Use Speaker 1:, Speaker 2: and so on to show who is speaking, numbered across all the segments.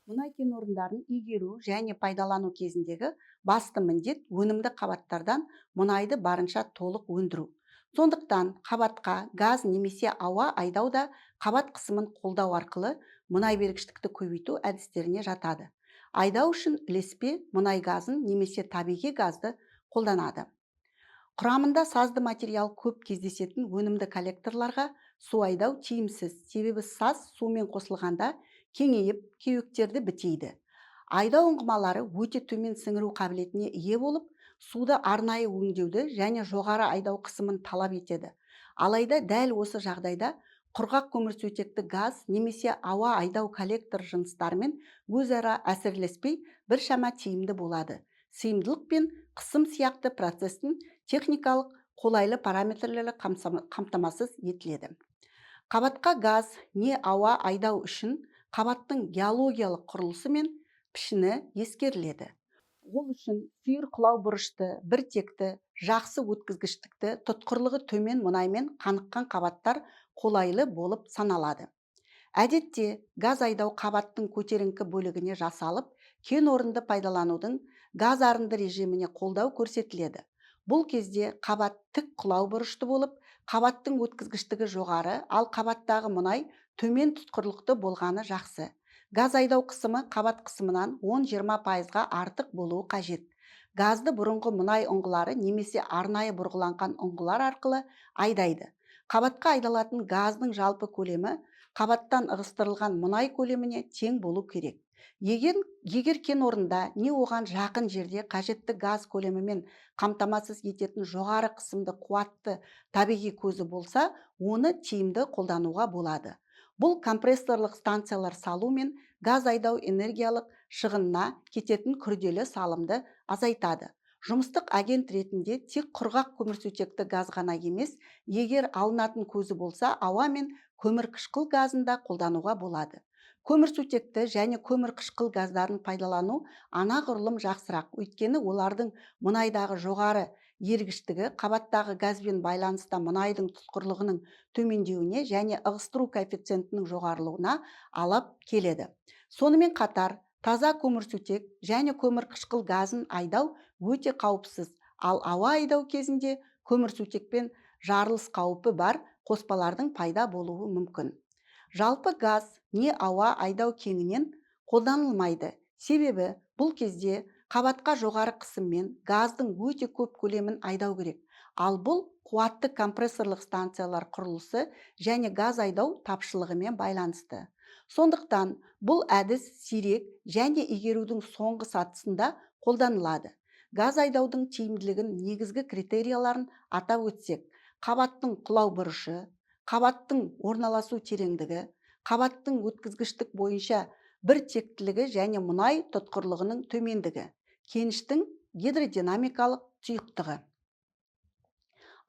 Speaker 1: Мұнай кен орындарын игеру және пайдалану кезіндегі басты міндет өнімді қабаттардан мұнайды барынша толық өндіру. Сондықтан қабатқа газ немесе ауа айдауда қабат қысымын қолдау арқылы мұнай бергіштікті көбейту әдістеріне жатады. Айдау үшін ілеспе мұнай газын немесе табиғи газды қолданады. Құрамында сазды материал көп кездесетін өнімді коллекторларға су айдау тиімсіз, себебі саз сумен қосылғанда кеңейіп, кеуектерді бітейді. Айдау ұңғымалары өте төмен сіңіру қабілетіне ие болып, суды арнайы өңдеуді және жоғары айдау қысымын талап етеді. Алайда дәл осы жағдайда құрғақ көмірсутекті газ немесе ауа айдау коллектор жыныстарымен өзара әсерлеспей біршама тиімді болады. Сыйымдылық пен қысым сияқты процестің техникалық қолайлы параметрлері қамтамасыз етіледі. Қабатқа газ не ауа айдау үшін қабаттың геологиялық құрылысы мен пішіні ескеріледі. Ол үшін сүйір құлау бұрышты, біртекті, жақсы өткізгіштікті, тұтқырлығы төмен мұнаймен қаныққан қабаттар қолайлы болып саналады. Әдетте газ айдау қабаттың көтеріңкі бөлігіне жасалып, кен орынды пайдаланудың газ арынды режиміне қолдау көрсетіледі. Бұл кезде қабат тік құлау бұрышты болып, қабаттың өткізгіштігі жоғары, ал қабаттағы мұнай төмен тұтқырлықты болғаны жақсы. Газ айдау қысымы қабат қысымынан 10-20%-ға артық болуы қажет. Газды бұрынғы мұнай ұңғылары немесе арнайы бұрғыланған ұңғылар арқылы айдайды. Қабатқа айдалатын газдың жалпы көлемі қабаттан ығыстырылған мұнай көлеміне тең болу керек. Егер кен орнында не оған жақын жерде қажетті газ көлемімен қамтамасыз ететін жоғары қысымды қуатты табиғи көзі болса, оны тиімді қолдануға болады. Бұл компрессорлық станциялар салу мен газ айдау энергиялық шығынына кететін күрделі салымды азайтады. Жұмыстық агент ретінде тек құрғақ көмірсутекті газ ғана емес, егер алынатын көзі болса, ауа мен көмірқышқыл газын да қолдануға болады. Көмірсутекті және көмірқышқыл газдарын пайдалану анағұрлым жақсырақ, өйткені олардың мұнайдағы жоғары ергіштігі қабаттағы газбен байланыста мұнайдың тұтқырлығының төмендеуіне және ығыстыру коэффициентінің жоғарылауына алып келеді. Сонымен қатар, таза көмірсутек және көмірқышқыл газын айдау өте қауіпсіз, ал ауа айдау кезінде көмірсутекпен жарылыс қаупі бар қоспалардың пайда болуы мүмкін. Жалпы газ не ауа айдау кеңінен қолданылмайды, себебі бұл кезде қабатқа жоғары қысыммен газдың өте көп көлемін айдау керек, ал бұл қуатты компрессорлық станциялар құрылысы және газ айдау тапшылығымен байланысты. Сондықтан бұл әдіс сирек және игерудің соңғы сатысында қолданылады. Газ айдаудың тиімділігін негізгі критерияларын атап өтсек, қабаттың құлау бұрышы, қабаттың орналасу тереңдігі, қабаттың өткізгіштік бойынша бір тектілігі және мұнай тұтқырлығының төмендігі, кеніштің гидродинамикалық тұйықтығы.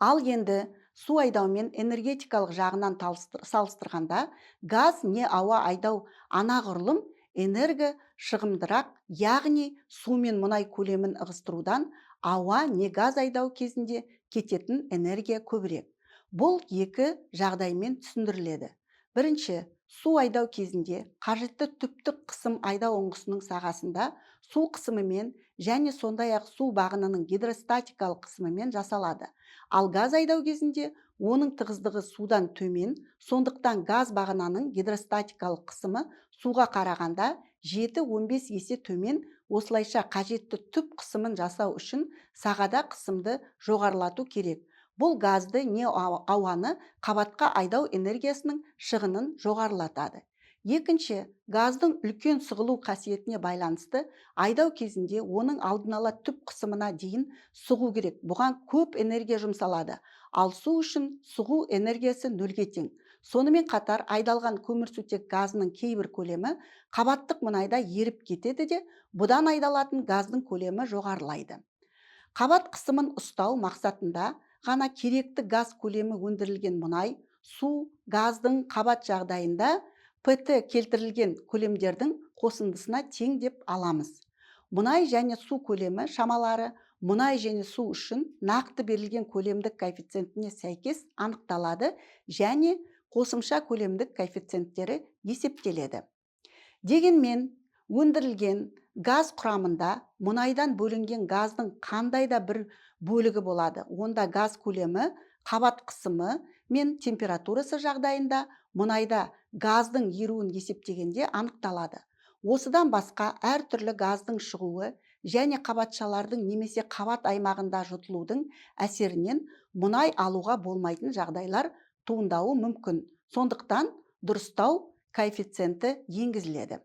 Speaker 1: Ал енді су айдаумен энергетикалық жағынан салыстырғанда, газ не ауа айдау анағұрлым энерго шығымдырақ, яғни су мен мұнай көлемін ығыстырудан ауа не газ айдау кезінде кететін энергия көбірек. Бұл екі жағдаймен түсіндіріледі. Бірінші, су айдау кезінде қажетті түптік қысым айдау ұңғысының сағасында су қысымымен және сондай-ақ су бағынының гидростатикалық қысымымен жасалады. Ал газ айдау кезінде оның тығыздығы судан төмен, сондықтан газ бағынаның гидростатикалық қысымы суға қарағанда 7-15 есе төмен, осылайша қажетті түп қысымын жасау үшін сағада қысымды жоғарылату керек. Бұл газды не ауаны қабатқа айдау энергиясының шығынын жоғарылатады. Екінші, газдың үлкен сығылу қасиетіне байланысты айдау кезінде оның алдын ала түп қысымына дейін сығу керек. Бұған көп энергия жұмсалады, ал су үшін сығу энергиясы нөлге тең. Сонымен қатар айдалған көмірсутек газының кейбір көлемі қабаттық мұнайда еріп кетеді де, бұдан айдалатын газдың көлемі жоғарылайды. Қабат қысымын ұстау мақсатында ғана керекті газ көлемі өндірілген мұнай, су, газдың қабат жағдайында ПТ келтірілген көлемдердің қосындысына тең деп аламыз. Мұнай және су көлемі шамалары мұнай және су үшін нақты берілген көлемдік коэффициентіне сәйкес анықталады және қосымша көлемдік коэффициенттері есептеледі. Дегенмен, өндірілген газ құрамында мұнайдан бөлінген газдың қандай да бір бөлігі болады. Онда газ көлемі, қабат қысымы мен температурасы жағдайында мұнайда газдың еруін есептегенде анықталады. Осыдан басқа әртүрлі газдың шығуы және қабатшалардың немесе қабат аймағында жұтылудың әсерінен мұнай алуға болмайтын жағдайлар туындауы мүмкін. Сондықтан дұрыстау коэффициенті енгізіледі.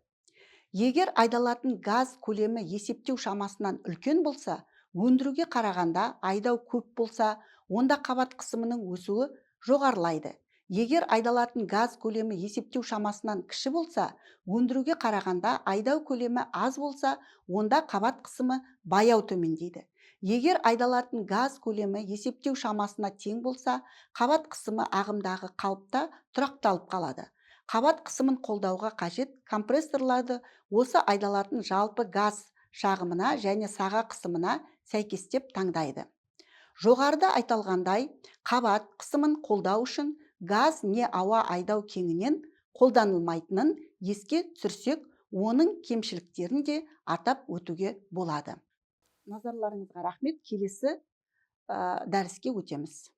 Speaker 1: Егер айдалатын газ көлемі есептеу шамасынан үлкен болса, өндіруге қарағанда айдау көп болса, онда қабат қысымының өсуі жоғарылайды. Егер айдалатын газ көлемі есептеу шамасынан кіші болса, өндіруге қарағанда айдау көлемі аз болса, онда қабат қысымы баяу төмендейді. Егер айдалатын газ көлемі есептеу шамасына тең болса, қабат қысымы ағымдағы қалыпта тұрақталып қалады. Қабат қысымын қолдауға қажет компрессорларды осы айдалатын жалпы газ шағымына және саға қысымына сәйкестеп таңдайды. Жоғарыда айтылғандай, қабат қысымын қолдау үшін газ не ауа айдау кеңінен қолданылмайтынын еске түсірсек, оның кемшіліктерін де атап өтуге болады. Назарларыңызға рахмет. Келесі дәріске өтеміз.